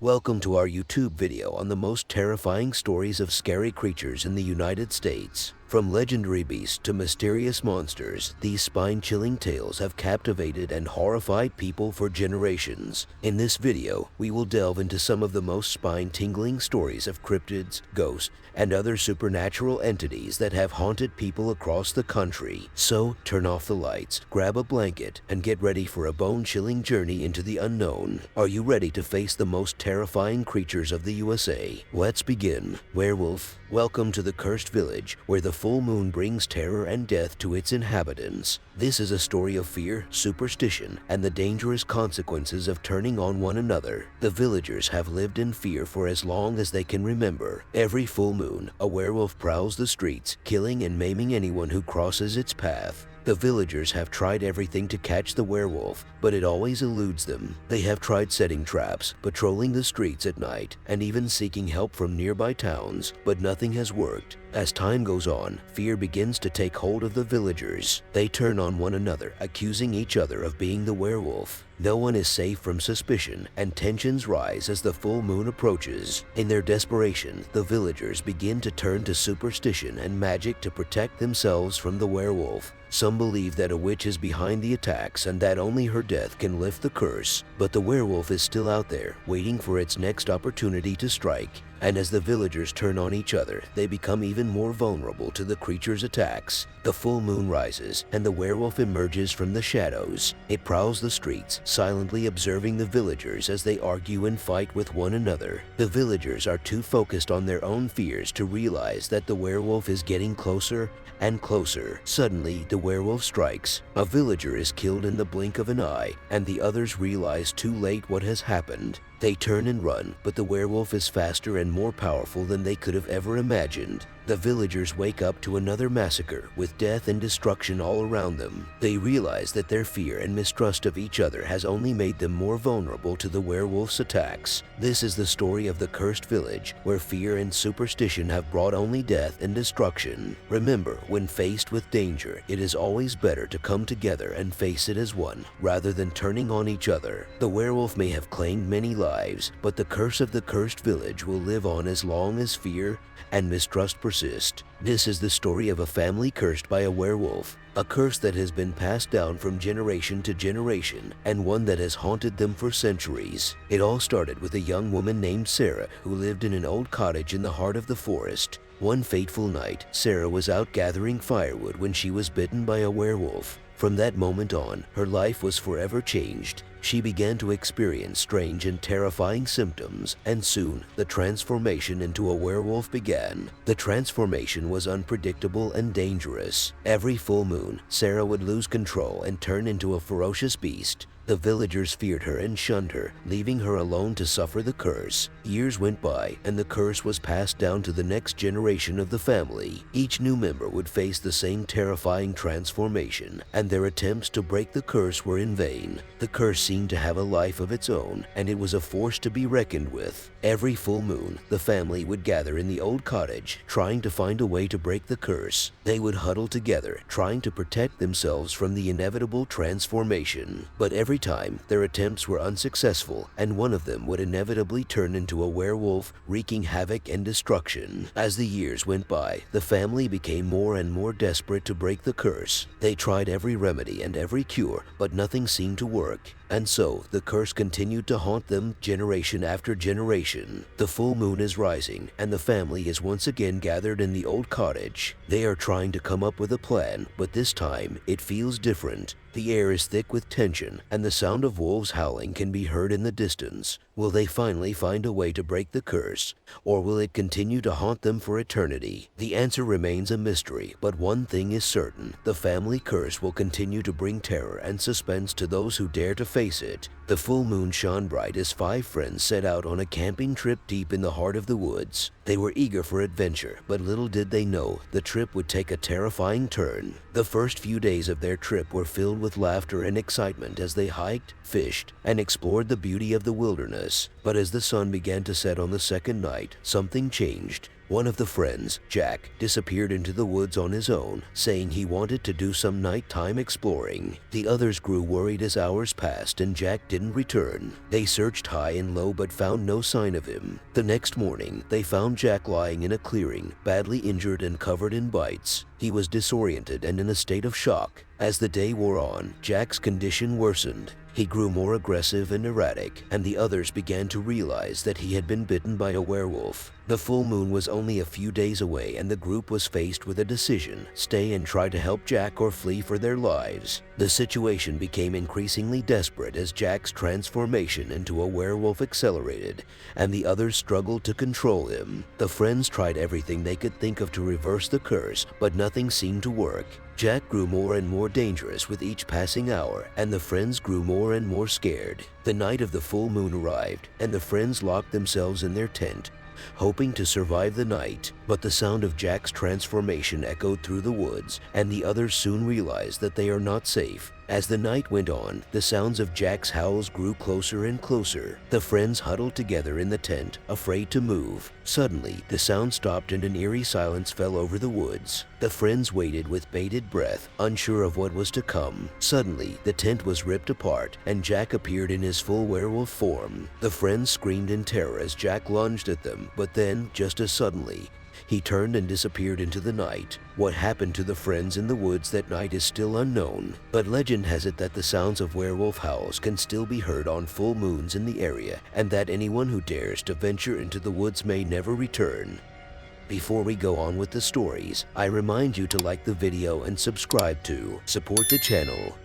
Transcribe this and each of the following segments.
Welcome to our YouTube video on the most terrifying stories of scary creatures in the United States. From legendary beasts to mysterious monsters, these spine-chilling tales have captivated and horrified people for generations. In this video, we will delve into some of the most spine-tingling stories of cryptids, ghosts, and other supernatural entities that have haunted people across the country. So, turn off the lights, grab a blanket, and get ready for a bone-chilling journey into the unknown. Are you ready to face the most terrifying creatures of the USA? Let's begin. Werewolf. Welcome to the cursed village, where the full moon brings terror and death to its inhabitants. This is a story of fear, superstition, and the dangerous consequences of turning on one another. The villagers have lived in fear for as long as they can remember. Every full moon, a werewolf prowls the streets, killing and maiming anyone who crosses its path. The villagers have tried everything to catch the werewolf, but it always eludes them. They have tried setting traps, patrolling the streets at night, and even seeking help from nearby towns, but nothing has worked. As time goes on, fear begins to take hold of the villagers. They turn on one another, accusing each other of being the werewolf. No one is safe from suspicion, and tensions rise as the full moon approaches. In their desperation, the villagers begin to turn to superstition and magic to protect themselves from the werewolf. Some believe that a witch is behind the attacks and that only her death can lift the curse. But the werewolf is still out there, waiting for its next opportunity to strike. And as the villagers turn on each other, they become even more vulnerable to the creature's attacks. The full moon rises, and the werewolf emerges from the shadows. It prowls the streets, silently observing the villagers as they argue and fight with one another. The villagers are too focused on their own fears to realize that the werewolf is getting closer and closer. Suddenly, the werewolf strikes. A villager is killed in the blink of an eye, and the others realize too late what has happened. They turn and run, but the werewolf is faster and more powerful than they could have ever imagined. The villagers wake up to another massacre, with death and destruction all around them. They realize that their fear and mistrust of each other has only made them more vulnerable to the werewolf's attacks. This is the story of the cursed village, where fear and superstition have brought only death and destruction. Remember, when faced with danger, it is always better to come together and face it as one, rather than turning on each other. The werewolf may have claimed many lives, but the curse of the cursed village will live on as long as fear and mistrust persist. This is the story of a family cursed by a werewolf, a curse that has been passed down from generation to generation, and one that has haunted them for centuries. It all started with a young woman named Sarah who lived in an old cottage in the heart of the forest. One fateful night, Sarah was out gathering firewood when she was bitten by a werewolf. From that moment on, her life was forever changed. She began to experience strange and terrifying symptoms, and soon the transformation into a werewolf began. The transformation was unpredictable and dangerous. Every full moon, Sarah would lose control and turn into a ferocious beast. The villagers feared her and shunned her, leaving her alone to suffer the curse. Years went by, and the curse was passed down to the next generation of the family. Each new member would face the same terrifying transformation, and their attempts to break the curse were in vain. The curse seemed to have a life of its own, and it was a force to be reckoned with. Every full moon, the family would gather in the old cottage, trying to find a way to break the curse. They would huddle together, trying to protect themselves from the inevitable transformation. But every time, their attempts were unsuccessful, and one of them would inevitably turn into a werewolf, wreaking havoc and destruction. As the years went by, the family became more and more desperate to break the curse. They tried every remedy and every cure, but nothing seemed to work. And so, the curse continued to haunt them generation after generation. The full moon is rising, and the family is once again gathered in the old cottage. They are trying to come up with a plan, but this time, it feels different. The air is thick with tension, and the sound of wolves howling can be heard in the distance. Will they finally find a way to break the curse, or will it continue to haunt them for eternity? The answer remains a mystery, but one thing is certain: the family curse will continue to bring terror and suspense to those who dare to face it. The full moon shone bright as 5 friends set out on a camping trip deep in the heart of the woods. They were eager for adventure, but little did they know the trip would take a terrifying turn. The first few days of their trip were filled with laughter and excitement as they hiked, fished, and explored the beauty of the wilderness. But as the sun began to set on the second night, something changed. One of the friends, Jack, disappeared into the woods on his own, saying he wanted to do some nighttime exploring. The others grew worried as hours passed and Jack didn't return. They searched high and low but found no sign of him. The next morning, they found Jack lying in a clearing, badly injured and covered in bites. He was disoriented and in a state of shock. As the day wore on, Jack's condition worsened. He grew more aggressive and erratic, and the others began to realize that he had been bitten by a werewolf. The full moon was only a few days away and the group was faced with a decision: stay and try to help Jack or flee for their lives. The situation became increasingly desperate as Jack's transformation into a werewolf accelerated, and the others struggled to control him. The friends tried everything they could think of to reverse the curse, but nothing seemed to work. Jack grew more and more dangerous with each passing hour, and the friends grew more and more scared. The night of the full moon arrived, and the friends locked themselves in their tent, hoping to survive the night. But the sound of Jack's transformation echoed through the woods, and the others soon realized that they are not safe. As the night went on, the sounds of Jack's howls grew closer and closer. The friends huddled together in the tent, afraid to move. Suddenly, the sound stopped and an eerie silence fell over the woods. The friends waited with bated breath, unsure of what was to come. Suddenly, the tent was ripped apart, and Jack appeared in his full werewolf form. The friends screamed in terror as Jack lunged at them, but then, just as suddenly, he turned and disappeared into the night. What happened to the friends in the woods that night is still unknown, but legend has it that the sounds of werewolf howls can still be heard on full moons in the area, and that anyone who dares to venture into the woods may never return. Before we go on with the stories, I remind you to like the video and subscribe to support the channel.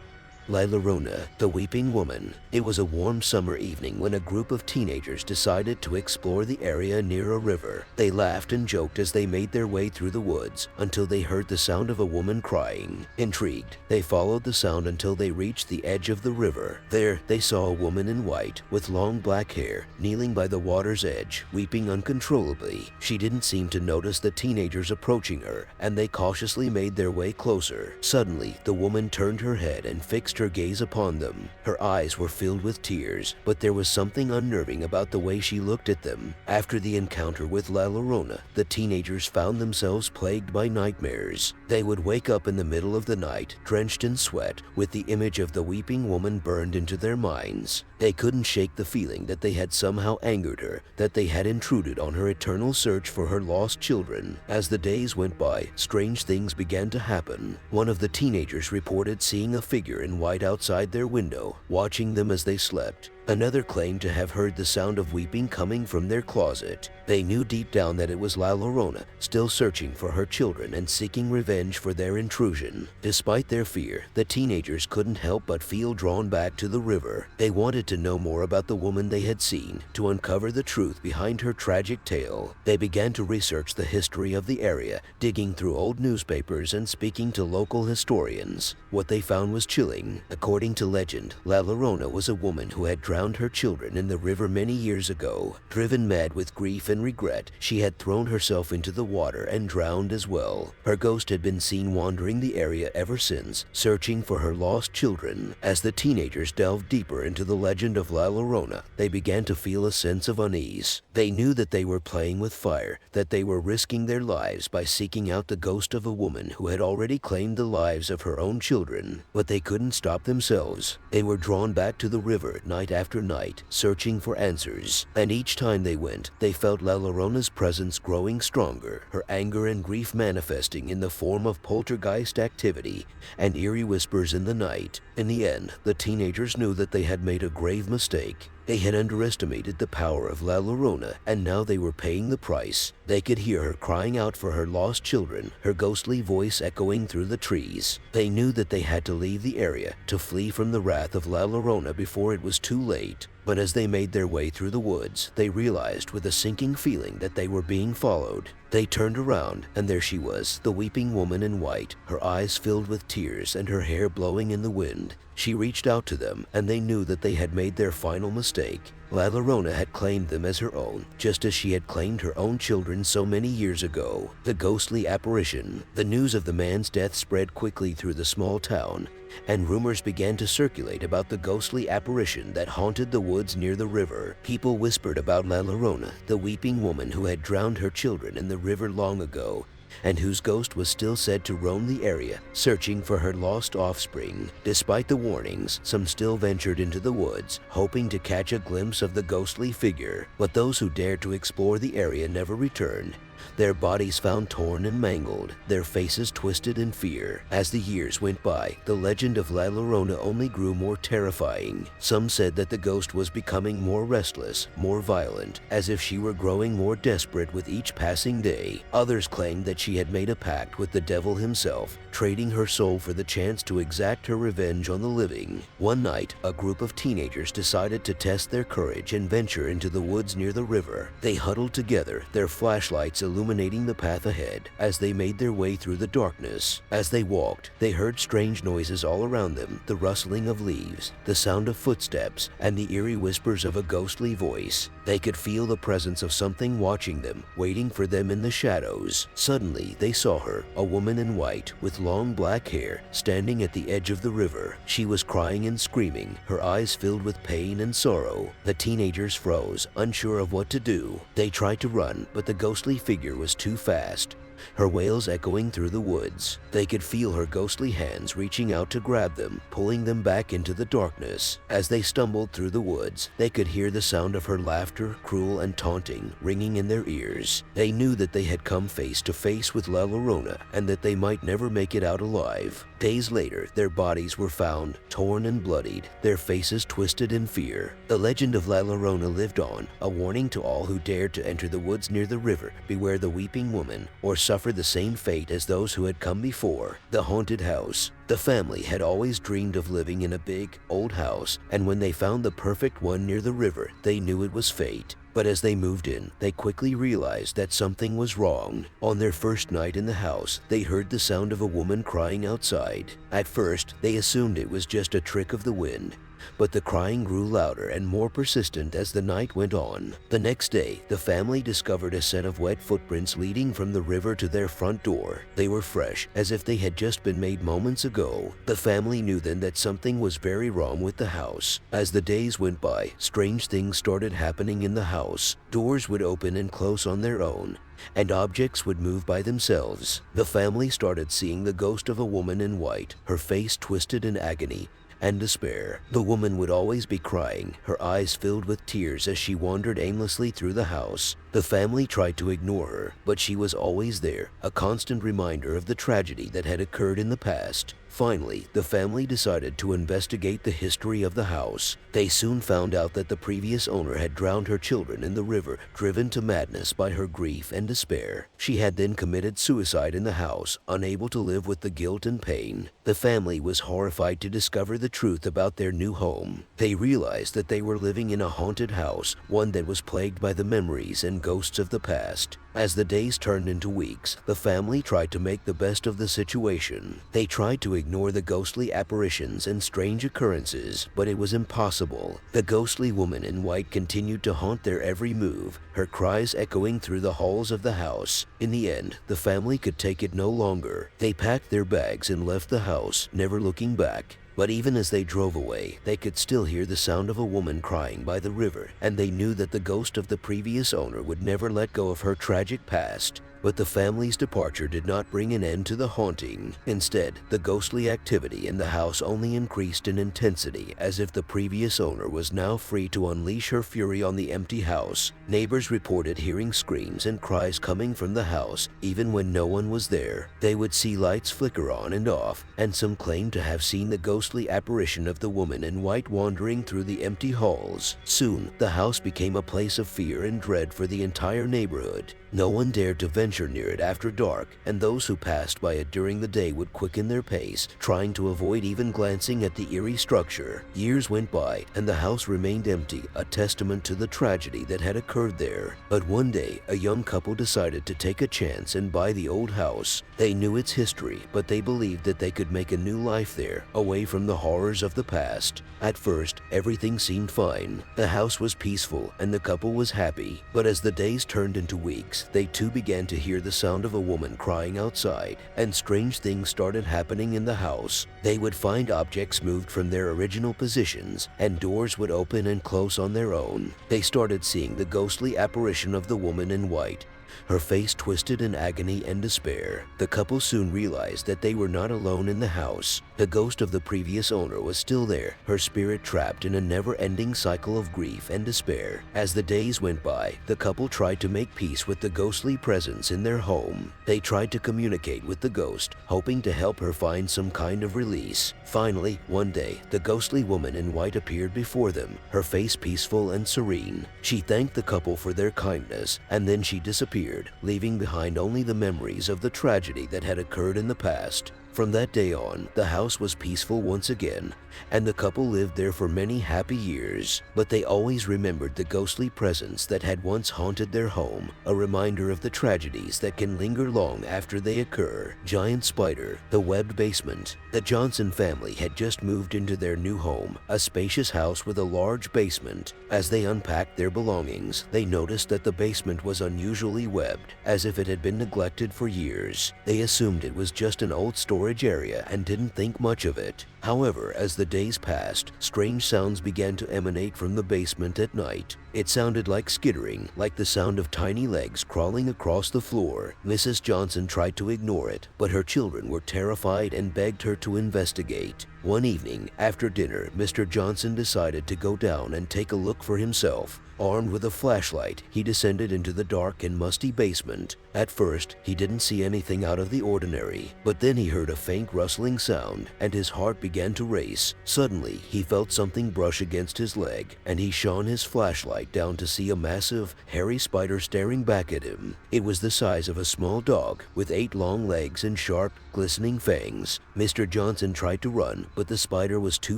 La Llorona, the Weeping Woman. It was a warm summer evening when a group of teenagers decided to explore the area near a river. They laughed and joked as they made their way through the woods until they heard the sound of a woman crying. Intrigued, they followed the sound until they reached the edge of the river. There, they saw a woman in white with long black hair kneeling by the water's edge, weeping uncontrollably. She didn't seem to notice the teenagers approaching her, and they cautiously made their way closer. Suddenly, the woman turned her head and fixed her gaze upon them. Her eyes were filled with tears, but there was something unnerving about the way she looked at them. After the encounter with La Llorona, the teenagers found themselves plagued by nightmares. They would wake up in the middle of the night, drenched in sweat, with the image of the weeping woman burned into their minds. They couldn't shake the feeling that they had somehow angered her, that they had intruded on her eternal search for her lost children. As the days went by, strange things began to happen. One of the teenagers reported seeing a figure in white outside their window, watching them as they slept. Another claimed to have heard the sound of weeping coming from their closet. They knew deep down that it was La Llorona, still searching for her children and seeking revenge for their intrusion. Despite their fear, the teenagers couldn't help but feel drawn back to the river. They wanted to know more about the woman they had seen, to uncover the truth behind her tragic tale. They began to research the history of the area, digging through old newspapers and speaking to local historians. What they found was chilling. According to legend, La Llorona was a woman who had drowned her children in the river many years ago. Driven mad with grief and regret, she had thrown herself into the water and drowned as well. Her ghost had been seen wandering the area ever since, searching for her lost children. As the teenagers delved deeper into the legend of La Llorona, they began to feel a sense of unease. They knew that they were playing with fire, that they were risking their lives by seeking out the ghost of a woman who had already claimed the lives of her own children. But they couldn't stop themselves. They were drawn back to the river night after night, searching for answers. And each time they went, they felt La Llorona's presence growing stronger, her anger and grief manifesting in the form of poltergeist activity and eerie whispers in the night. In the end, the teenagers knew that they had made a grave mistake. They had underestimated the power of La Llorona, and now they were paying the price. They could hear her crying out for her lost children, her ghostly voice echoing through the trees. They knew that they had to leave the area, to flee from the wrath of La Llorona before it was too late. But as they made their way through the woods, they realized with a sinking feeling that they were being followed. They turned around, and there she was, the weeping woman in white, her eyes filled with tears and her hair blowing in the wind. She reached out to them, and they knew that they had made their final mistake. La Llorona had claimed them as her own, just as she had claimed her own children so many years ago. The ghostly apparition. The news of the man's death spread quickly through the small town, and rumors began to circulate about the ghostly apparition that haunted the woods near the river. People whispered about La Llorona, the weeping woman who had drowned her children in the river long ago, and whose ghost was still said to roam the area, searching for her lost offspring. Despite the warnings, some still ventured into the woods, hoping to catch a glimpse of the ghostly figure, but those who dared to explore the area never returned, their bodies found torn and mangled, their faces twisted in fear. As the years went by, the legend of La Llorona only grew more terrifying. Some said that the ghost was becoming more restless, more violent, as if she were growing more desperate with each passing day. Others claimed that she had made a pact with the devil himself, trading her soul for the chance to exact her revenge on the living. One night, a group of teenagers decided to test their courage and venture into the woods near the river. They huddled together, their flashlights illuminating the path ahead as they made their way through the darkness. As they walked, they heard strange noises all around them, the rustling of leaves, the sound of footsteps, and the eerie whispers of a ghostly voice. They could feel the presence of something watching them, waiting for them in the shadows. Suddenly, they saw her, a woman in white, with long black hair, standing at the edge of the river. She was crying and screaming, her eyes filled with pain and sorrow. The teenagers froze, unsure of what to do. They tried to run, but the ghostly figure was too fast, her wails echoing through the woods. They could feel her ghostly hands reaching out to grab them, pulling them back into the darkness. As they stumbled through the woods, they could hear the sound of her laughter, cruel and taunting, ringing in their ears. They knew that they had come face to face with La Llorona and that they might never make it out alive. Days later, their bodies were found, torn and bloodied, their faces twisted in fear. The legend of La Llorona lived on, a warning to all who dared to enter the woods near the river. Beware the weeping woman, or suffer the same fate as those who had come before. The haunted house. The family had always dreamed of living in a big, old house, and when they found the perfect one near the river, they knew it was fate. But as they moved in, they quickly realized that something was wrong. On their first night in the house, they heard the sound of a woman crying outside. At first, they assumed it was just a trick of the wind, but the crying grew louder and more persistent as the night went on. The next day, the family discovered a set of wet footprints leading from the river to their front door. They were fresh, as if they had just been made moments ago. The family knew then that something was very wrong with the house. As the days went by, strange things started happening in the house. Doors would open and close on their own, and objects would move by themselves. The family started seeing the ghost of a woman in white, her face twisted in agony and despair. The woman would always be crying, her eyes filled with tears as she wandered aimlessly through the house. The family tried to ignore her, but she was always there, a constant reminder of the tragedy that had occurred in the past. Finally, the family decided to investigate the history of the house. They soon found out that the previous owner had drowned her children in the river, driven to madness by her grief and despair. She had then committed suicide in the house, unable to live with the guilt and pain. The family was horrified to discover the truth about their new home. They realized that they were living in a haunted house, one that was plagued by the memories and ghosts of the past. As the days turned into weeks, the family tried to make the best of the situation. They tried to ignore the ghostly apparitions and strange occurrences, but it was impossible. The ghostly woman in white continued to haunt their every move, her cries echoing through the halls of the house. In the end, the family could take it no longer. They packed their bags and left the house, never looking back. But even as they drove away, they could still hear the sound of a woman crying by the river, and they knew that the ghost of the previous owner would never let go of her tragic past. But the family's departure did not bring an end to the haunting. Instead, the ghostly activity in the house only increased in intensity, as if the previous owner was now free to unleash her fury on the empty house. Neighbors reported hearing screams and cries coming from the house, even when no one was there. They would see lights flicker on and off, and some claimed to have seen the ghostly apparition of the woman in white wandering through the empty halls. Soon, the house became a place of fear and dread for the entire neighborhood. No one dared to venture venture near it after dark, and those who passed by it during the day would quicken their pace, trying to avoid even glancing at the eerie structure. Years went by, and the house remained empty, a testament to the tragedy that had occurred there. But one day, a young couple decided to take a chance and buy the old house. They knew its history, but they believed that they could make a new life there, away from the horrors of the past. At first, everything seemed fine. The house was peaceful, and the couple was happy. But as the days turned into weeks, they too began to hear the sound of a woman crying outside, and strange things started happening in the house. They would find objects moved from their original positions, and doors would open and close on their own. They started seeing the ghostly apparition of the woman in white, her face twisted in agony and despair. The couple soon realized that they were not alone in the house. The ghost of the previous owner was still there, her spirit trapped in a never-ending cycle of grief and despair. As the days went by, the couple tried to make peace with the ghostly presence in their home. They tried to communicate with the ghost, hoping to help her find some kind of release. Finally, one day, the ghostly woman in white appeared before them, her face peaceful and serene. She thanked the couple for their kindness, and then she disappeared, leaving behind only the memories of the tragedy that had occurred in the past. From that day on, the house was peaceful once again, and the couple lived there for many happy years. But they always remembered the ghostly presence that had once haunted their home, a reminder of the tragedies that can linger long after they occur. Giant spider, the webbed basement. The Johnson family had just moved into their new home, a spacious house with a large basement. As they unpacked their belongings, they noticed that the basement was unusually webbed, as if it had been neglected for years. They assumed it was just an old storage area and didn't think much of it. However, as the days passed, strange sounds began to emanate from the basement at night. It sounded like skittering, like the sound of tiny legs crawling across the floor. Mrs. Johnson tried to ignore it, but her children were terrified and begged her to investigate. One evening, after dinner, Mr. Johnson decided to go down and take a look for himself. Armed with a flashlight, he descended into the dark and musty basement. At first, he didn't see anything out of the ordinary, but then he heard a faint rustling sound, and his heart began to race. Suddenly, he felt something brush against his leg, and he shone his flashlight down to see a massive, hairy spider staring back at him. It was the size of a small dog, with 8 long legs and sharp, glistening fangs. Mr. Johnson tried to run, but the spider was too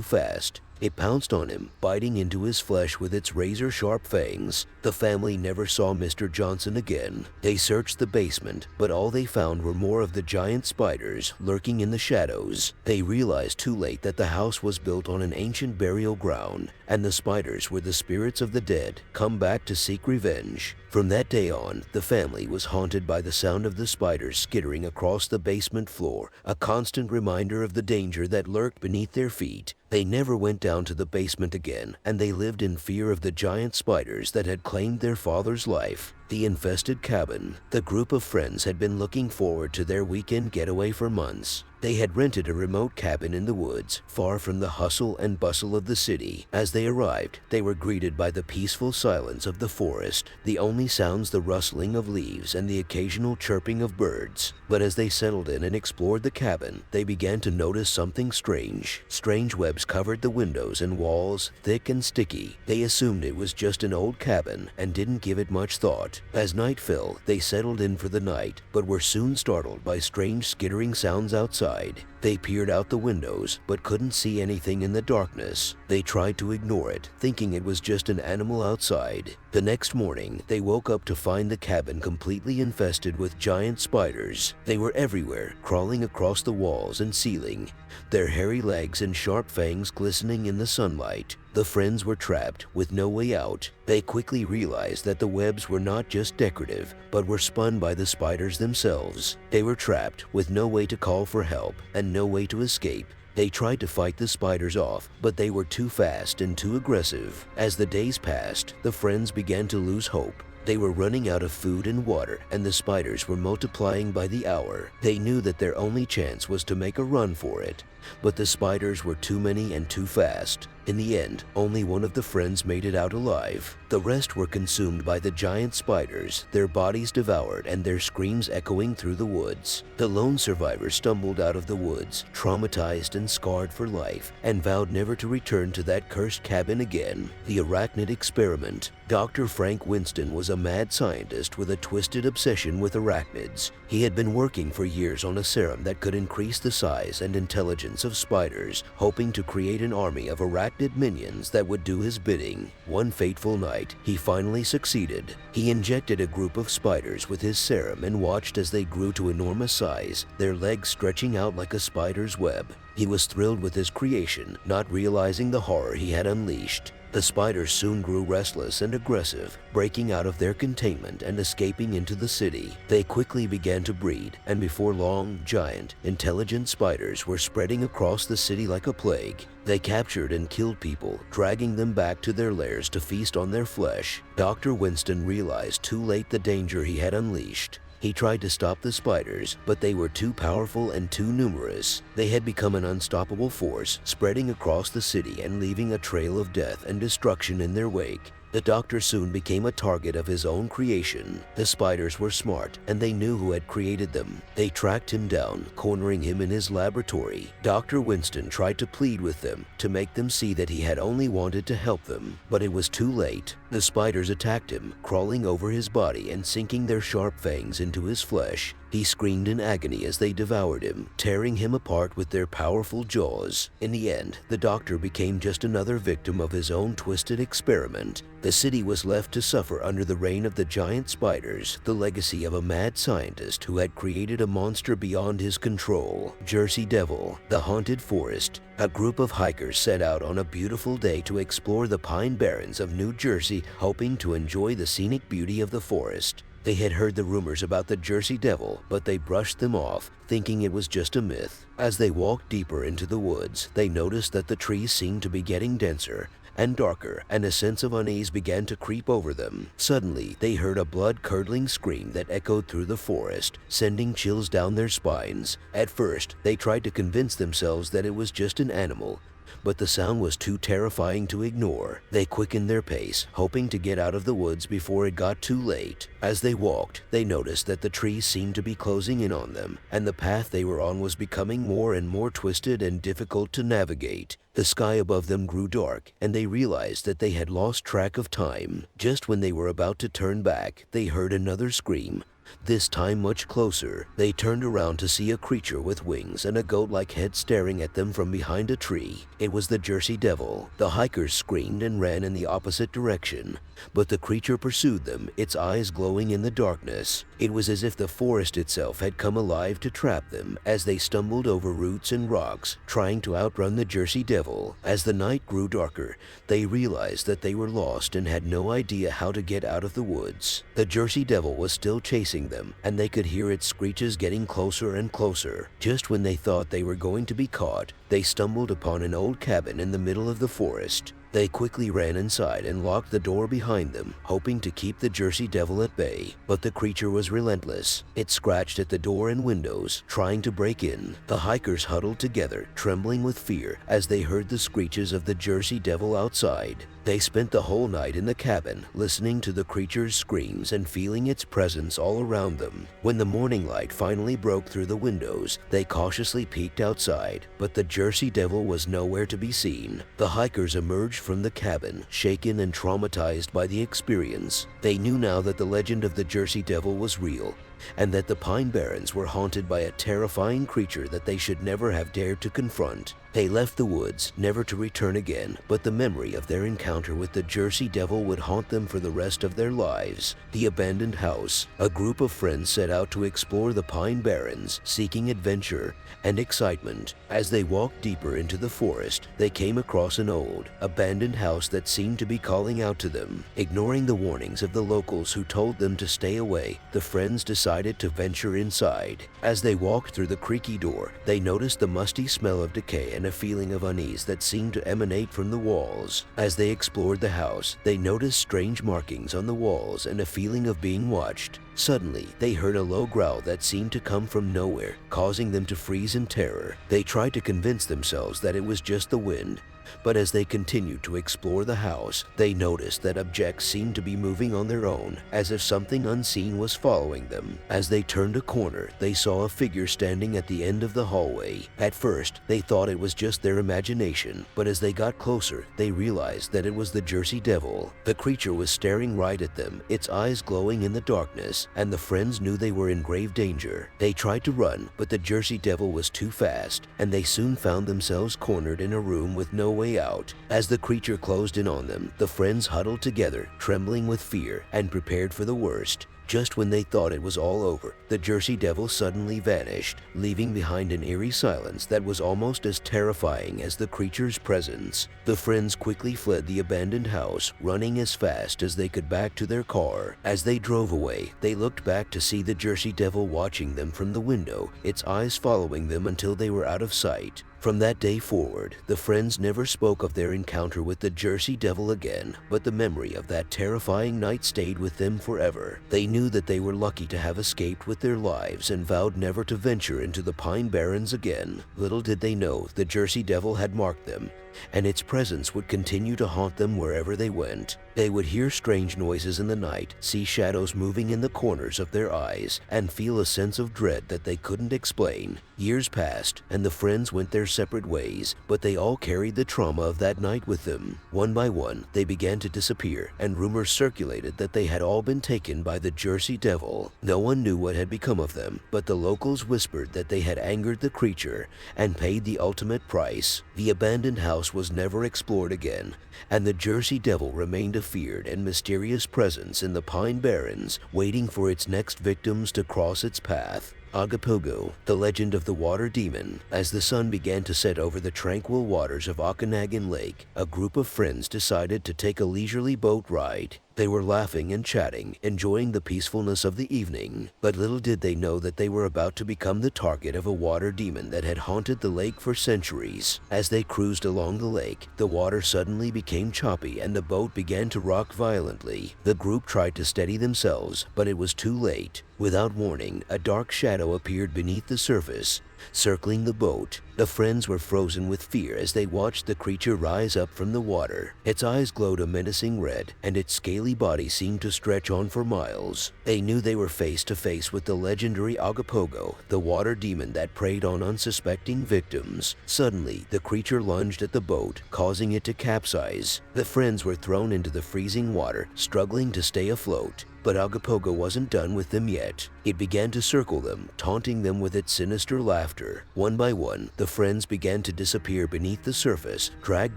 fast. It pounced on him, biting into his flesh with its razor-sharp fangs. The family never saw Mr. Johnson again. They searched the basement, but all they found were more of the giant spiders lurking in the shadows. They realized too late that the house was built on an ancient burial ground, and the spiders were the spirits of the dead, come back to seek revenge. From that day on, the family was haunted by the sound of the spiders skittering across the basement floor, a constant reminder of the danger that lurked beneath their feet. They never went down to the basement again, and they lived in fear of the giant spiders that had claimed their father's life. The infested cabin. The group of friends had been looking forward to their weekend getaway for months. They had rented a remote cabin in the woods, far from the hustle and bustle of the city. As they arrived, they were greeted by the peaceful silence of the forest, the only sounds the rustling of leaves and the occasional chirping of birds. But as they settled in and explored the cabin, they began to notice something strange. Strange webs covered the windows and walls, thick and sticky. They assumed it was just an old cabin and didn't give it much thought. As night fell, they settled in for the night, but were soon startled by strange skittering sounds outside. They peered out the windows, but couldn't see anything in the darkness. They tried to ignore it, thinking it was just an animal outside. The next morning, they woke up to find the cabin completely infested with giant spiders. They were everywhere, crawling across the walls and ceiling, their hairy legs and sharp fangs glistening in the sunlight. The friends were trapped, with no way out. They quickly realized that the webs were not just decorative, but were spun by the spiders themselves. They were trapped, with no way to call for help and no way to escape. They tried to fight the spiders off, but they were too fast and too aggressive. As the days passed, the friends began to lose hope. They were running out of food and water, and the spiders were multiplying by the hour. They knew that their only chance was to make a run for it. but the spiders were too many and too fast. In the end, only one of the friends made it out alive. The rest were consumed by the giant spiders, their bodies devoured and their screams echoing through the woods. The lone survivor stumbled out of the woods, traumatized and scarred for life, and vowed never to return to that cursed cabin again. The arachnid experiment. Dr. Frank Winston was a mad scientist with a twisted obsession with arachnids. He had been working for years on a serum that could increase the size and intelligence of spiders, hoping to create an army of arachnid minions that would do his bidding. One fateful night, he finally succeeded. He injected a group of spiders with his serum and watched as they grew to enormous size, their legs stretching out like a spider's web. He was thrilled with his creation, not realizing the horror he had unleashed. The spiders soon grew restless and aggressive, breaking out of their containment and escaping into the city. They quickly began to breed, and before long, giant, intelligent spiders were spreading across the city like a plague. They captured and killed people, dragging them back to their lairs to feast on their flesh. Dr. Winston realized too late the danger he had unleashed. He tried to stop the spiders, but they were too powerful and too numerous. They had become an unstoppable force, spreading across the city and leaving a trail of death and destruction in their wake. The doctor soon became a target of his own creation. The spiders were smart, and they knew who had created them. They tracked him down, cornering him in his laboratory. Dr. Winston tried to plead with them, to make them see that he had only wanted to help them. But it was too late. The spiders attacked him, crawling over his body and sinking their sharp fangs into his flesh. He screamed in agony as they devoured him, tearing him apart with their powerful jaws. In the end, the doctor became just another victim of his own twisted experiment. The city was left to suffer under the reign of the giant spiders, the legacy of a mad scientist who had created a monster beyond his control. Jersey Devil, the Haunted Forest. A group of hikers set out on a beautiful day to explore the Pine Barrens of New Jersey, hoping to enjoy the scenic beauty of the forest. They had heard the rumors about the Jersey Devil, but they brushed them off, thinking it was just a myth. As they walked deeper into the woods, they noticed that the trees seemed to be getting denser and darker, and a sense of unease began to creep over them. Suddenly, they heard a blood-curdling scream that echoed through the forest, sending chills down their spines. At first, they tried to convince themselves that it was just an animal, but the sound was too terrifying to ignore. They quickened their pace, hoping to get out of the woods before it got too late. As they walked, they noticed that the trees seemed to be closing in on them, and the path they were on was becoming more and more twisted and difficult to navigate. The sky above them grew dark, and they realized that they had lost track of time. Just when they were about to turn back, they heard another scream. This time much closer. They turned around to see a creature with wings and a goat-like head staring at them from behind a tree. It was the Jersey Devil. The hikers screamed and ran in the opposite direction, but the creature pursued them, its eyes glowing in the darkness. It was as if the forest itself had come alive to trap them as they stumbled over roots and rocks, trying to outrun the Jersey Devil. As the night grew darker, they realized that they were lost and had no idea how to get out of the woods. The Jersey Devil was still chasing them, and they could hear its screeches getting closer and closer. Just when they thought they were going to be caught, they stumbled upon an old cabin in the middle of the forest. They quickly ran inside and locked the door behind them, hoping to keep the Jersey Devil at bay. But the creature was relentless. It scratched at the door and windows, trying to break in. The hikers huddled together, trembling with fear as they heard the screeches of the Jersey Devil outside. They spent the whole night in the cabin, listening to the creature's screams and feeling its presence all around them. When the morning light finally broke through the windows, they cautiously peeked outside, but the Jersey Devil was nowhere to be seen. The hikers emerged from the cabin, shaken and traumatized by the experience. They knew now that the legend of the Jersey Devil was real, and that the Pine Barrens were haunted by a terrifying creature that they should never have dared to confront. They left the woods, never to return again, but the memory of their encounter with the Jersey Devil would haunt them for the rest of their lives. The abandoned house. A group of friends set out to explore the Pine Barrens, seeking adventure and excitement. As they walked deeper into the forest, they came across an old, abandoned house that seemed to be calling out to them. Ignoring the warnings of the locals who told them to stay away, the friends decided decided to venture inside. As they walked through the creaky door, they noticed the musty smell of decay and a feeling of unease that seemed to emanate from the walls. As they explored the house, they noticed strange markings on the walls and a feeling of being watched. Suddenly, they heard a low growl that seemed to come from nowhere, causing them to freeze in terror. They tried to convince themselves that it was just the wind, but as they continued to explore the house, they noticed that objects seemed to be moving on their own, as if something unseen was following them. As they turned a corner, they saw a figure standing at the end of the hallway. At first, they thought it was just their imagination, but as they got closer, they realized that it was the Jersey Devil. The creature was staring right at them, its eyes glowing in the darkness, and the friends knew they were in grave danger. They tried to run, but the Jersey Devil was too fast, and they soon found themselves cornered in a room with no way out. As the creature closed in on them, the friends huddled together, trembling with fear and prepared for the worst. Just when they thought it was all over, the Jersey Devil suddenly vanished, leaving behind an eerie silence that was almost as terrifying as the creature's presence. The friends quickly fled the abandoned house, running as fast as they could back to their car. As they drove away, they looked back to see the Jersey Devil watching them from the window, its eyes following them until they were out of sight. From that day forward, the friends never spoke of their encounter with the Jersey Devil again, but the memory of that terrifying night stayed with them forever. They knew that they were lucky to have escaped with their lives and vowed never to venture into the Pine Barrens again. Little did they know the Jersey Devil had marked them, and its presence would continue to haunt them wherever they went. They would hear strange noises in the night, see shadows moving in the corners of their eyes, and feel a sense of dread that they couldn't explain. Years passed, and the friends went their separate ways, but they all carried the trauma of that night with them. One by one, they began to disappear, and rumors circulated that they had all been taken by the Jersey Devil. No one knew what had become of them, but the locals whispered that they had angered the creature and paid the ultimate price. The abandoned house was never explored again, and the Jersey Devil remained a feared and mysterious presence in the Pine Barrens, waiting for its next victims to cross its path. Agapogo, the legend of the water demon. As the sun began to set over the tranquil waters of Okanagan Lake, a group of friends decided to take a leisurely boat ride. They were laughing and chatting, enjoying the peacefulness of the evening, but little did they know that they were about to become the target of a water demon that had haunted the lake for centuries. As they cruised along the lake, the water suddenly became choppy and the boat began to rock violently. The group tried to steady themselves, but it was too late. Without warning, a dark shadow appeared beneath the surface, circling the boat. The friends were frozen with fear as they watched the creature rise up from the water. Its eyes glowed a menacing red, and its scaly body seemed to stretch on for miles. They knew they were face to face with the legendary Agapogo, the water demon that preyed on unsuspecting victims. Suddenly, the creature lunged at the boat, causing it to capsize. The friends were thrown into the freezing water, struggling to stay afloat. But Agapogo wasn't done with them yet. It began to circle them, taunting them with its sinister laughter. One by one, the friends began to disappear beneath the surface, dragged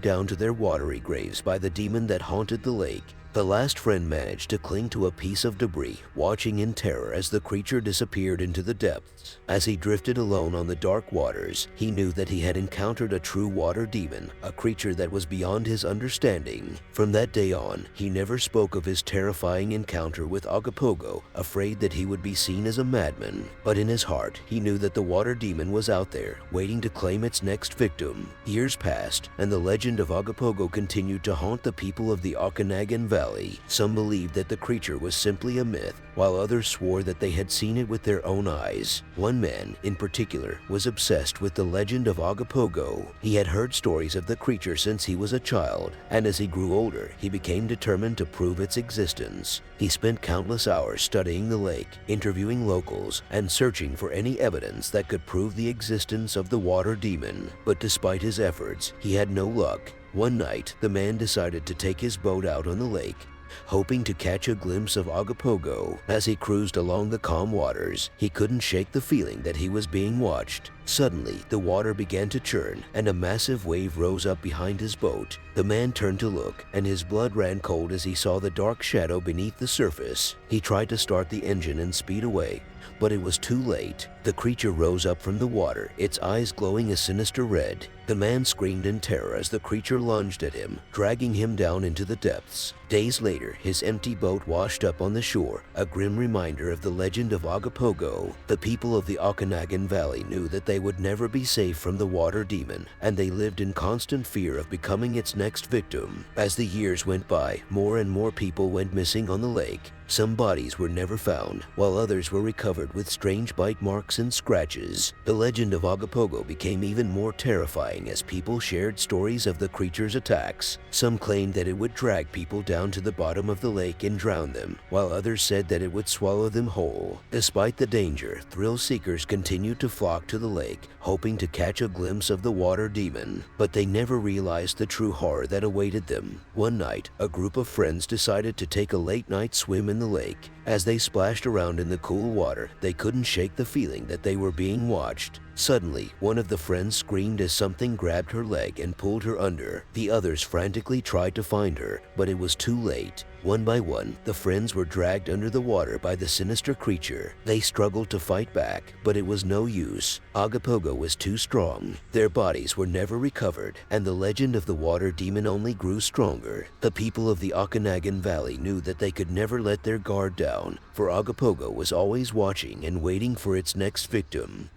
down to their watery graves by the demon that haunted the lake. The last friend managed to cling to a piece of debris, watching in terror as the creature disappeared into the depths. As he drifted alone on the dark waters, he knew that he had encountered a true water demon, a creature that was beyond his understanding. From that day on, he never spoke of his terrifying encounter with Agapogo, afraid that he would be seen as a madman. But in his heart, he knew that the water demon was out there, waiting to claim its next victim. Years passed, and the legend of Agapogo continued to haunt the people of the Okanagan Valley. Some believed that the creature was simply a myth, while others swore that they had seen it with their own eyes. One man, in particular, was obsessed with the legend of Agapogo. He had heard stories of the creature since he was a child, and as he grew older, he became determined to prove its existence. He spent countless hours studying the lake, interviewing locals, and searching for any evidence that could prove the existence of the water demon. But despite his efforts, he had no luck. One night, the man decided to take his boat out on the lake, hoping to catch a glimpse of Agapogo. As he cruised along the calm waters, he couldn't shake the feeling that he was being watched. Suddenly, the water began to churn, and a massive wave rose up behind his boat. The man turned to look, and his blood ran cold as he saw the dark shadow beneath the surface. He tried to start the engine and speed away, but it was too late. The creature rose up from the water, its eyes glowing a sinister red. The man screamed in terror as the creature lunged at him, dragging him down into the depths. Days later, his empty boat washed up on the shore, a grim reminder of the legend of Agapogo. The people of the Okanagan Valley knew that they would never be safe from the water demon, and they lived in constant fear of becoming its next victim. As the years went by, more and more people went missing on the lake. Some bodies were never found, while others were recovered with strange bite marks and scratches. The legend of Agapogo became even more terrifying as people shared stories of the creature's attacks. Some claimed that it would drag people down to the bottom of the lake and drown them, while others said that it would swallow them whole. Despite the danger, thrill seekers continued to flock to the lake, hoping to catch a glimpse of the water demon. But they never realized the true horror that awaited them. One night, a group of friends decided to take a late-night swim in the lake. As they splashed around in the cool water, they couldn't shake the feeling that they were being watched. Suddenly, one of the friends screamed as something grabbed her leg and pulled her under. The others frantically tried to find her, but it was too late. One by one, the friends were dragged under the water by the sinister creature. They struggled to fight back, but it was no use. Agapogo was too strong. Their bodies were never recovered, and the legend of the water demon only grew stronger. The people of the Okanagan Valley knew that they could never let their guard down, for Agapogo was always watching and waiting for its next victim.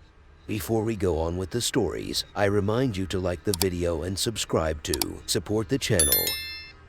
Before we go on with the stories, I remind you to like the video and subscribe to support the channel.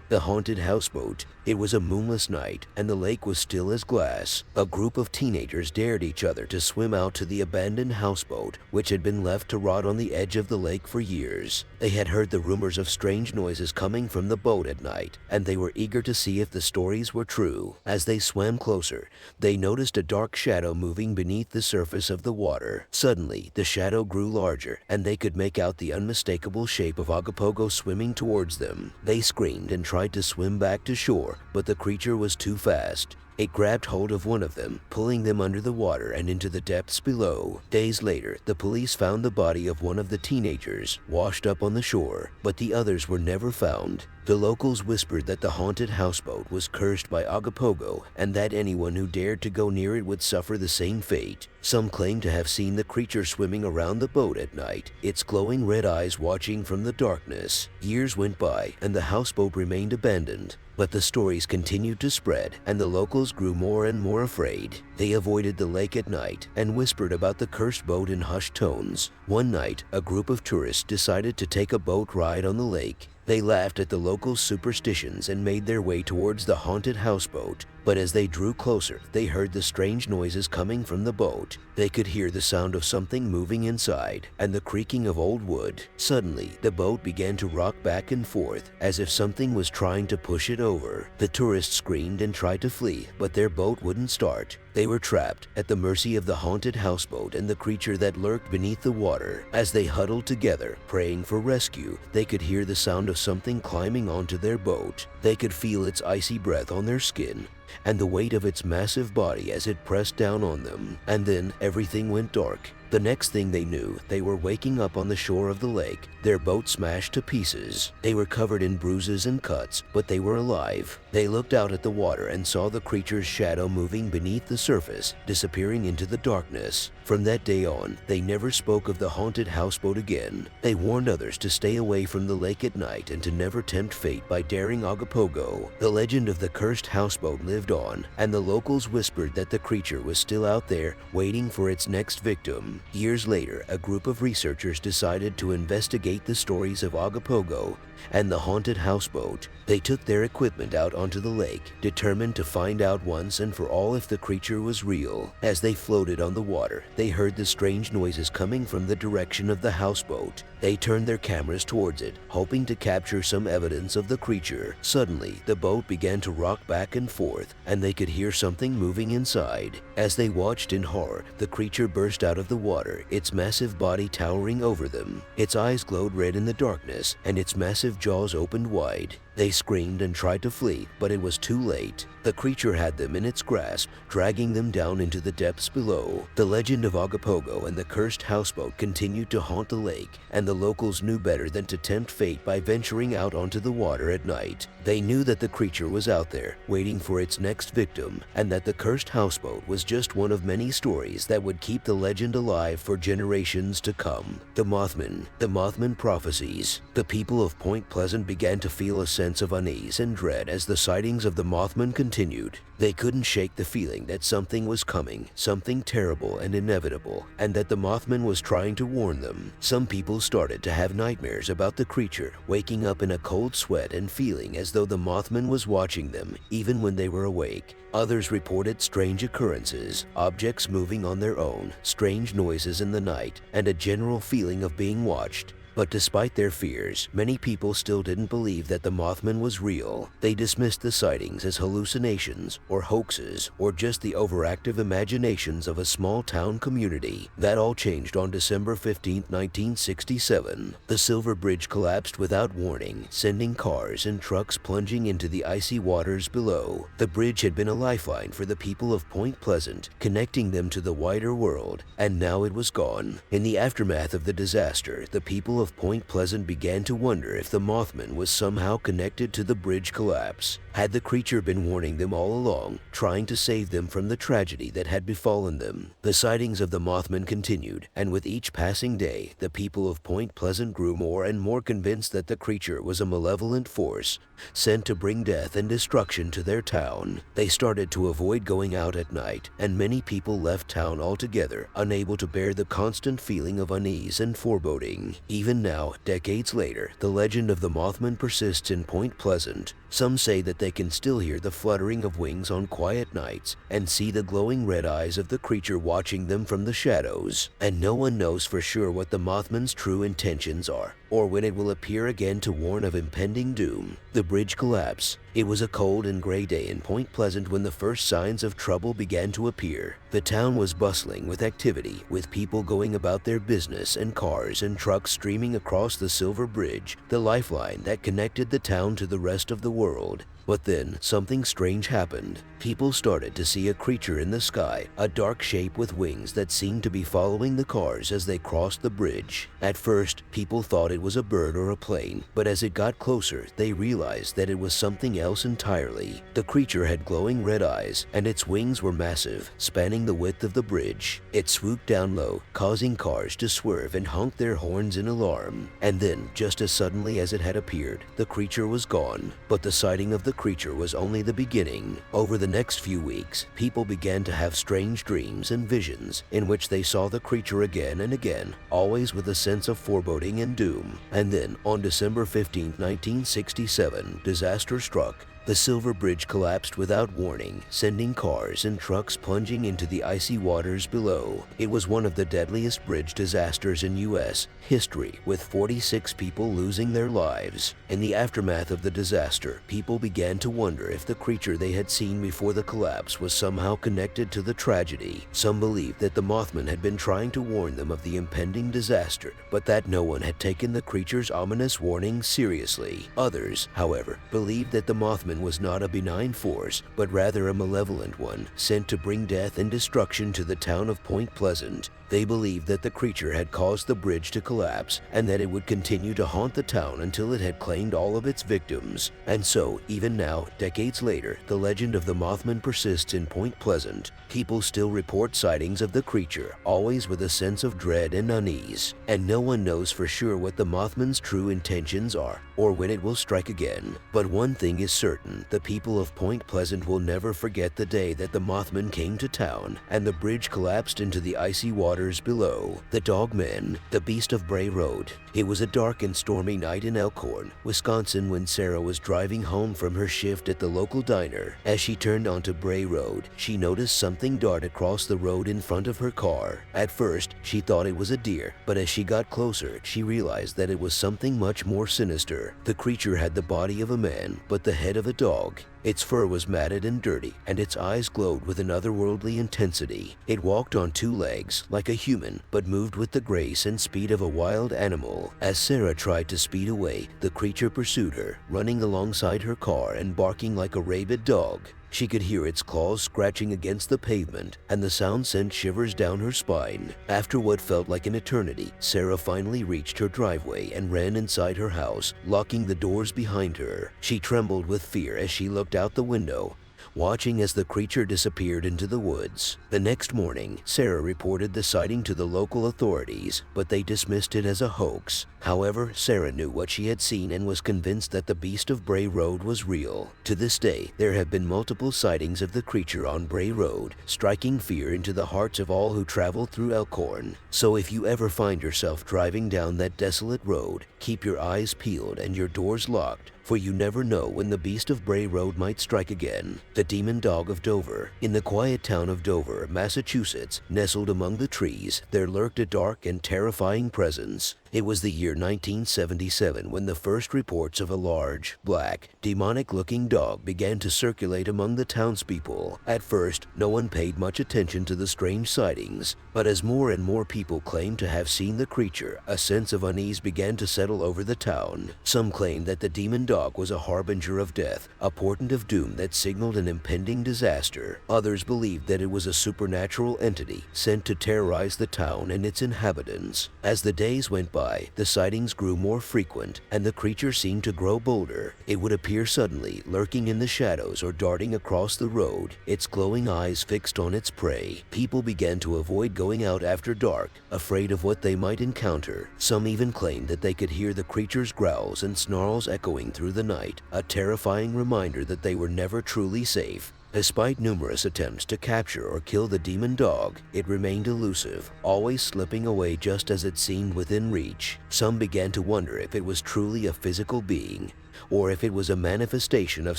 The haunted houseboat. It was a moonless night, and the lake was still as glass. A group of teenagers dared each other to swim out to the abandoned houseboat, which had been left to rot on the edge of the lake for years. They had heard the rumors of strange noises coming from the boat at night, and they were eager to see if the stories were true. As they swam closer, they noticed a dark shadow moving beneath the surface of the water. Suddenly, the shadow grew larger, and they could make out the unmistakable shape of Agapogo swimming towards them. They screamed and tried to swim back to shore, but the creature was too fast. It grabbed hold of one of them, pulling them under the water and into the depths below. Days later, the police found the body of one of the teenagers, washed up on the shore, but the others were never found. The locals whispered that the haunted houseboat was cursed by Agapogo and that anyone who dared to go near it would suffer the same fate. Some claimed to have seen the creature swimming around the boat at night, its glowing red eyes watching from the darkness. Years went by and the houseboat remained abandoned, but the stories continued to spread and the locals grew more and more afraid. They avoided the lake at night and whispered about the cursed boat in hushed tones. One night, a group of tourists decided to take a boat ride on the lake. They laughed at the local superstitions and made their way towards the haunted houseboat. But as they drew closer, they heard the strange noises coming from the boat. They could hear the sound of something moving inside and the creaking of old wood. Suddenly, the boat began to rock back and forth as if something was trying to push it over. The tourists screamed and tried to flee, but their boat wouldn't start. They were trapped at the mercy of the haunted houseboat and the creature that lurked beneath the water. As they huddled together, praying for rescue, they could hear the sound of something climbing onto their boat. They could feel its icy breath on their skin and the weight of its massive body as it pressed down on them. And then everything went dark. The next thing they knew, they were waking up on the shore of the lake, their boat smashed to pieces. They were covered in bruises and cuts, but they were alive. They looked out at the water and saw the creature's shadow moving beneath the surface, disappearing into the darkness. From that day on, they never spoke of the haunted houseboat again. They warned others to stay away from the lake at night and to never tempt fate by daring Agapogo. The legend of the cursed houseboat lived on, and the locals whispered that the creature was still out there, waiting for its next victim. Years later, a group of researchers decided to investigate the stories of Agapogo and the haunted houseboat. They took their equipment out onto the lake, determined to find out once and for all if the creature was real. As they floated on the water, they heard the strange noises coming from the direction of the houseboat. They turned their cameras towards it, hoping to capture some evidence of the creature. Suddenly, the boat began to rock back and forth, and they could hear something moving inside. As they watched in horror, the creature burst out of the water, its massive body towering over them. Its eyes glowed red in the darkness, and its massive jaws opened wide. They screamed and tried to flee, but it was too late. The creature had them in its grasp, dragging them down into the depths below. The legend of Agapogo and the cursed houseboat continued to haunt the lake, and the locals knew better than to tempt fate by venturing out onto the water at night. They knew that the creature was out there, waiting for its next victim, and that the cursed houseboat was just one of many stories that would keep the legend alive for generations to come. The Mothman prophecies. The people of Point Pleasant began to feel a sense of unease and dread as the sightings of the Mothman continued. They couldn't shake the feeling that something was coming, something terrible and inevitable, and that the Mothman was trying to warn them. Some people started to have nightmares about the creature, waking up in a cold sweat and feeling as though the Mothman was watching them, even when they were awake. Others reported strange occurrences, objects moving on their own, strange noises in the night, and a general feeling of being watched. But despite their fears, many people still didn't believe that the Mothman was real. They dismissed the sightings as hallucinations or hoaxes or just the overactive imaginations of a small-town community. That all changed on December 15, 1967. The Silver Bridge collapsed without warning, sending cars and trucks plunging into the icy waters below. The bridge had been a lifeline for the people of Point Pleasant, connecting them to the wider world, and now it was gone. In the aftermath of the disaster, the people of Point Pleasant began to wonder if the Mothman was somehow connected to the bridge collapse. Had the creature been warning them all along, trying to save them from the tragedy that had befallen them? The sightings of the Mothman continued, and with each passing day, the people of Point Pleasant grew more and more convinced that the creature was a malevolent force sent to bring death and destruction to their town. They started to avoid going out at night, and many people left town altogether, unable to bear the constant feeling of unease and foreboding. Even now, decades later, the legend of the Mothman persists in Point Pleasant. Some say that they can still hear the fluttering of wings on quiet nights and see the glowing red eyes of the creature watching them from the shadows. And no one knows for sure what the Mothman's true intentions are, or when it will appear again to warn of impending doom. The bridge collapse. It was a cold and gray day in Point Pleasant when the first signs of trouble began to appear. The town was bustling with activity, with people going about their business and cars and trucks streaming across the Silver Bridge, the lifeline that connected the town to the rest of the world. But then, something strange happened. People started to see a creature in the sky, a dark shape with wings that seemed to be following the cars as they crossed the bridge. At first, people thought it was a bird or a plane, but as it got closer, they realized that it was something else entirely. The creature had glowing red eyes, and its wings were massive, spanning the width of the bridge. It swooped down low, causing cars to swerve and honk their horns in alarm. And then, just as suddenly as it had appeared, the creature was gone. But the sighting of the creature was only the beginning. Over the next few weeks, people began to have strange dreams and visions in which they saw the creature again and again, always with a sense of foreboding and doom. And then, on December 15, 1967, disaster struck. The Silver Bridge collapsed without warning, sending cars and trucks plunging into the icy waters below. It was one of the deadliest bridge disasters in U.S. history, with 46 people losing their lives. In the aftermath of the disaster, people began to wonder if the creature they had seen before the collapse was somehow connected to the tragedy. Some believed that the Mothman had been trying to warn them of the impending disaster, but that no one had taken the creature's ominous warning seriously. Others, however, believed that the Mothman was not a benign force, but rather a malevolent one, sent to bring death and destruction to the town of Point Pleasant. They believed that the creature had caused the bridge to collapse and that it would continue to haunt the town until it had claimed all of its victims. And so, even now, decades later, the legend of the Mothman persists in Point Pleasant. People still report sightings of the creature, always with a sense of dread and unease. And no one knows for sure what the Mothman's true intentions are, or when it will strike again. But one thing is certain, the people of Point Pleasant will never forget the day that the Mothman came to town and the bridge collapsed into the icy waters below. The Dogman, the Beast of Bray Road. It was a dark and stormy night in Elkhorn, Wisconsin when Sarah was driving home from her shift at the local diner. As she turned onto Bray Road, she noticed something dart across the road in front of her car. At first, she thought it was a deer, but as she got closer, she realized that it was something much more sinister. The creature had the body of a man, but the head of a the dog. Its fur was matted and dirty, and its eyes glowed with an otherworldly intensity. It walked on two legs, like a human, but moved with the grace and speed of a wild animal. As Sarah tried to speed away, the creature pursued her, running alongside her car and barking like a rabid dog. She could hear its claws scratching against the pavement, and the sound sent shivers down her spine. After what felt like an eternity, Sarah finally reached her driveway and ran inside her house, locking the doors behind her. She trembled with fear as she looked out the window, watching as the creature disappeared into the woods. The next morning, Sarah reported the sighting to the local authorities, but they dismissed it as a hoax. However, Sarah knew what she had seen and was convinced that the Beast of Bray Road was real. To this day, there have been multiple sightings of the creature on Bray Road, striking fear into the hearts of all who travel through Elkhorn. So if you ever find yourself driving down that desolate road, keep your eyes peeled and your doors locked, for you never know when the Beast of Bray Road might strike again. The Demon Dog of Dover. In the quiet town of Dover, Massachusetts, nestled among the trees, there lurked a dark and terrifying presence. It was the year 1977 when the first reports of a large, black, demonic-looking dog began to circulate among the townspeople. At first, no one paid much attention to the strange sightings, but as more and more people claimed to have seen the creature, a sense of unease began to settle over the town. Some claimed that the demon dog was a harbinger of death, a portent of doom that signaled an impending disaster. Others believed that it was a supernatural entity sent to terrorize the town and its inhabitants. As the days went by, the sightings grew more frequent, and the creature seemed to grow bolder. It would appear suddenly, lurking in the shadows or darting across the road, its glowing eyes fixed on its prey. People began to avoid going out after dark, afraid of what they might encounter. Some even claimed that they could hear the creature's growls and snarls echoing through the night, a terrifying reminder that they were never truly safe. Despite numerous attempts to capture or kill the demon dog, it remained elusive, always slipping away just as it seemed within reach. Some began to wonder if it was truly a physical being, or if it was a manifestation of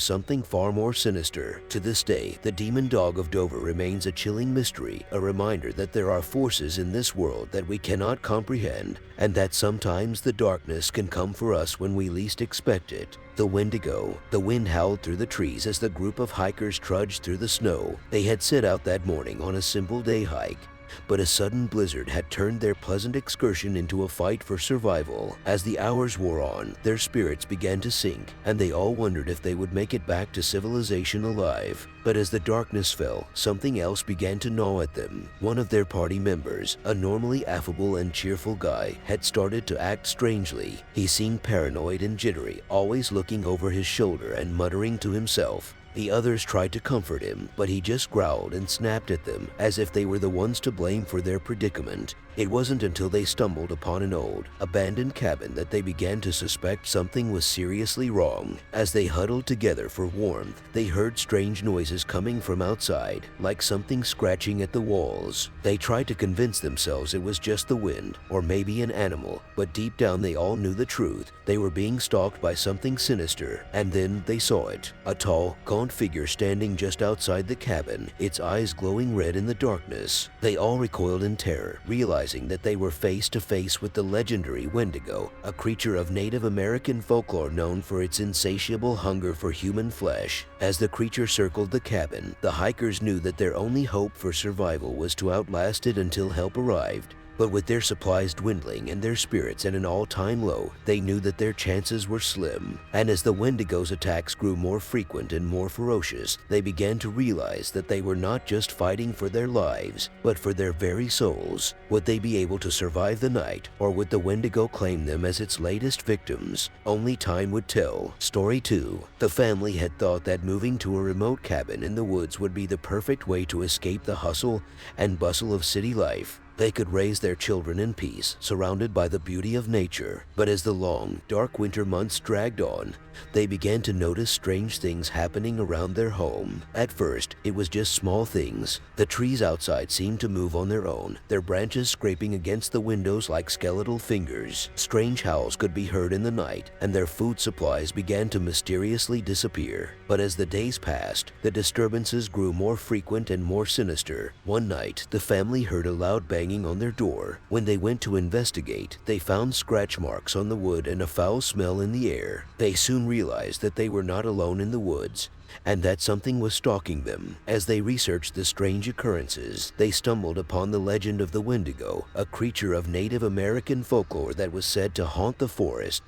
something far more sinister. To this day, the Demon Dog of Dover remains a chilling mystery, a reminder that there are forces in this world that we cannot comprehend, and that sometimes the darkness can come for us when we least expect it. The Wendigo. The wind howled through the trees as the group of hikers trudged through the snow. They had set out that morning on a simple day hike, but a sudden blizzard had turned their pleasant excursion into a fight for survival. As the hours wore on, their spirits began to sink, and they all wondered if they would make it back to civilization alive. But as the darkness fell, something else began to gnaw at them. One of their party members, a normally affable and cheerful guy, had started to act strangely. He seemed paranoid and jittery, always looking over his shoulder and muttering to himself. The others tried to comfort him, but he just growled and snapped at them as if they were the ones to blame for their predicament. It wasn't until they stumbled upon an old, abandoned cabin that they began to suspect something was seriously wrong. As they huddled together for warmth, they heard strange noises coming from outside, like something scratching at the walls. They tried to convince themselves it was just the wind, or maybe an animal, but deep down they all knew the truth. They were being stalked by something sinister, and then they saw it. A tall, gaunt figure standing just outside the cabin, its eyes glowing red in the darkness. They all recoiled in terror, realizing that they were face to face with the legendary Wendigo, a creature of Native American folklore known for its insatiable hunger for human flesh. As the creature circled the cabin, the hikers knew that their only hope for survival was to outlast it until help arrived. But with their supplies dwindling and their spirits at an all-time low, they knew that their chances were slim. And as the Wendigo's attacks grew more frequent and more ferocious, they began to realize that they were not just fighting for their lives, but for their very souls. Would they be able to survive the night, or would the Wendigo claim them as its latest victims? Only time would tell. Story 2. The family had thought that moving to a remote cabin in the woods would be the perfect way to escape the hustle and bustle of city life. They could raise their children in peace, surrounded by the beauty of nature. But as the long, dark winter months dragged on, they began to notice strange things happening around their home. At first, it was just small things. The trees outside seemed to move on their own, their branches scraping against the windows like skeletal fingers. Strange howls could be heard in the night, and their food supplies began to mysteriously disappear. But as the days passed, the disturbances grew more frequent and more sinister. One night, the family heard a loud bang banging on their door. When they went to investigate, they found scratch marks on the wood and a foul smell in the air. They soon realized that they were not alone in the woods, and that something was stalking them. As they researched the strange occurrences, they stumbled upon the legend of the Wendigo, a creature of Native American folklore that was said to haunt the forest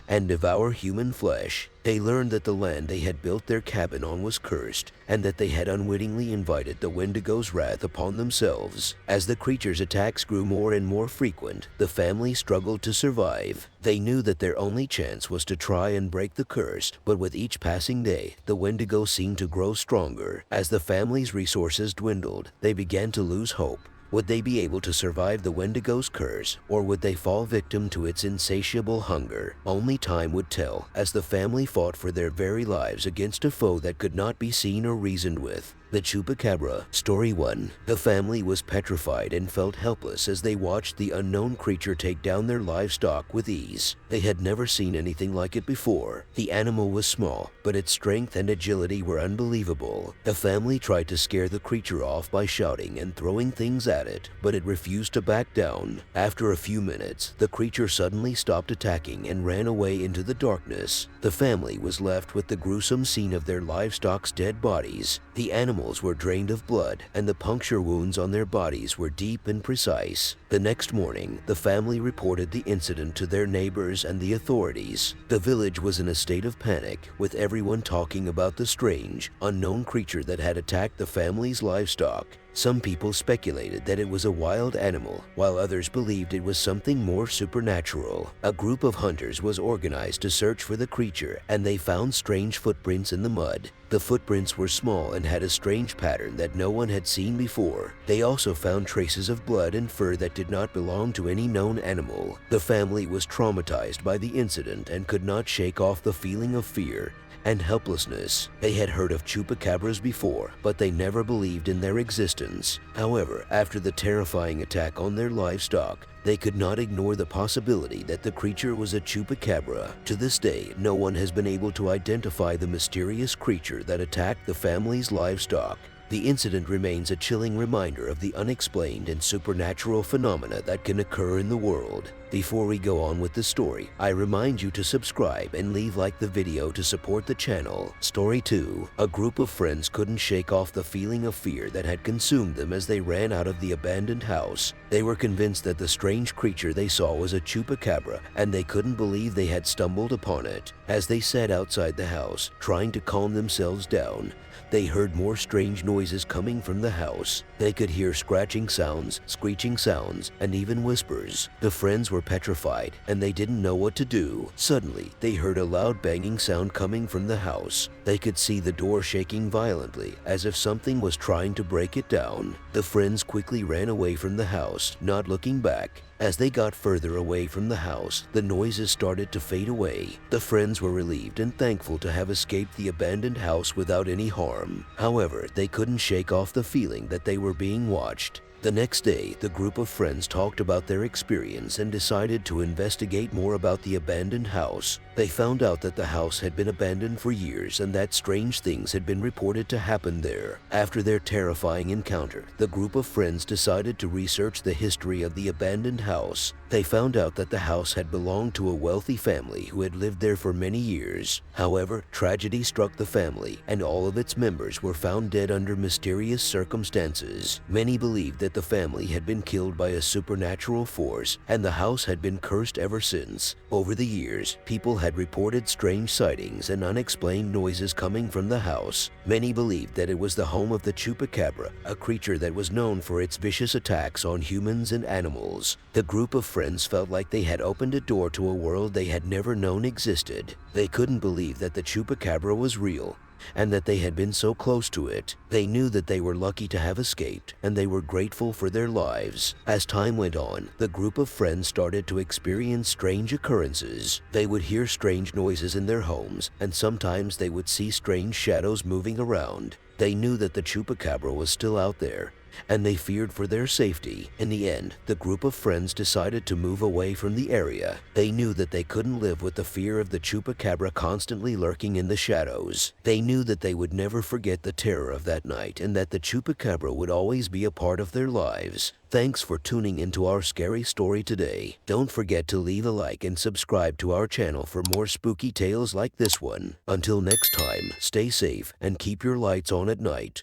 and devour human flesh. They learned that the land they had built their cabin on was cursed, and that they had unwittingly invited the Wendigo's wrath upon themselves. As the creature's attacks grew more and more frequent, the family struggled to survive. They knew that their only chance was to try and break the curse, but with each passing day, the Wendigo seemed to grow stronger. As the family's resources dwindled, they began to lose hope. Would they be able to survive the Wendigo's curse, or would they fall victim to its insatiable hunger? Only time would tell, as the family fought for their very lives against a foe that could not be seen or reasoned with. The Chupacabra. Story 1. The family was petrified and felt helpless as they watched the unknown creature take down their livestock with ease. They had never seen anything like it before. The animal was small, but its strength and agility were unbelievable. The family tried to scare the creature off by shouting and throwing things at it, but it refused to back down. After a few minutes, the creature suddenly stopped attacking and ran away into the darkness. The family was left with the gruesome scene of their livestock's dead bodies. The animals were drained of blood, and the puncture wounds on their bodies were deep and precise. The next morning, the family reported the incident to their neighbors and the authorities. The village was in a state of panic, with everyone talking about the strange, unknown creature that had attacked the family's livestock. Some people speculated that it was a wild animal, while others believed it was something more supernatural. A group of hunters was organized to search for the creature, and they found strange footprints in the mud. The footprints were small and had a strange pattern that no one had seen before. They also found traces of blood and fur that did not belong to any known animal. The family was traumatized by the incident and could not shake off the feeling of fear and helplessness. They had heard of chupacabras before, but they never believed in their existence. However, after the terrifying attack on their livestock, they could not ignore the possibility that the creature was a chupacabra. To this day, no one has been able to identify the mysterious creature that attacked the family's livestock. The incident remains a chilling reminder of the unexplained and supernatural phenomena that can occur in the world. Before we go on with the story, I remind you to subscribe and leave like the video to support the channel. Story 2. A group of friends couldn't shake off the feeling of fear that had consumed them as they ran out of the abandoned house. They were convinced that the strange creature they saw was a chupacabra, and they couldn't believe they had stumbled upon it. As they sat outside the house, trying to calm themselves down, they heard more strange noises coming from the house. They could hear scratching sounds, screeching sounds, and even whispers. The friends were petrified, and they didn't know what to do. Suddenly, they heard a loud banging sound coming from the house. They could see the door shaking violently, as if something was trying to break it down. The friends quickly ran away from the house, not looking back. As they got further away from the house, the noises started to fade away. The friends were relieved and thankful to have escaped the abandoned house without any harm. However, they couldn't shake off the feeling that they were being watched. The next day, the group of friends talked about their experience and decided to investigate more about the abandoned house. They found out that the house had been abandoned for years and that strange things had been reported to happen there. After their terrifying encounter, the group of friends decided to research the history of the abandoned house. They found out that the house had belonged to a wealthy family who had lived there for many years. However, tragedy struck the family, and all of its members were found dead under mysterious circumstances. Many believed that the family had been killed by a supernatural force, and the house had been cursed ever since. Over the years, people had reported strange sightings and unexplained noises coming from the house. Many believed that it was the home of the Chupacabra, a creature that was known for its vicious attacks on humans and animals. The group of friends felt like they had opened a door to a world they had never known existed. They couldn't believe that the Chupacabra was real, and that they had been so close to it. They knew that they were lucky to have escaped, and they were grateful for their lives. As time went on, the group of friends started to experience strange occurrences. They would hear strange noises in their homes, and sometimes they would see strange shadows moving around. They knew that the Chupacabra was still out there, and they feared for their safety. In the end, the group of friends decided to move away from the area. They knew that they couldn't live with the fear of the Chupacabra constantly lurking in the shadows. They knew that they would never forget the terror of that night and that the Chupacabra would always be a part of their lives. Thanks for tuning into our scary story today. Don't forget to leave a like and subscribe to our channel for more spooky tales like this one. Until next time, stay safe and keep your lights on at night.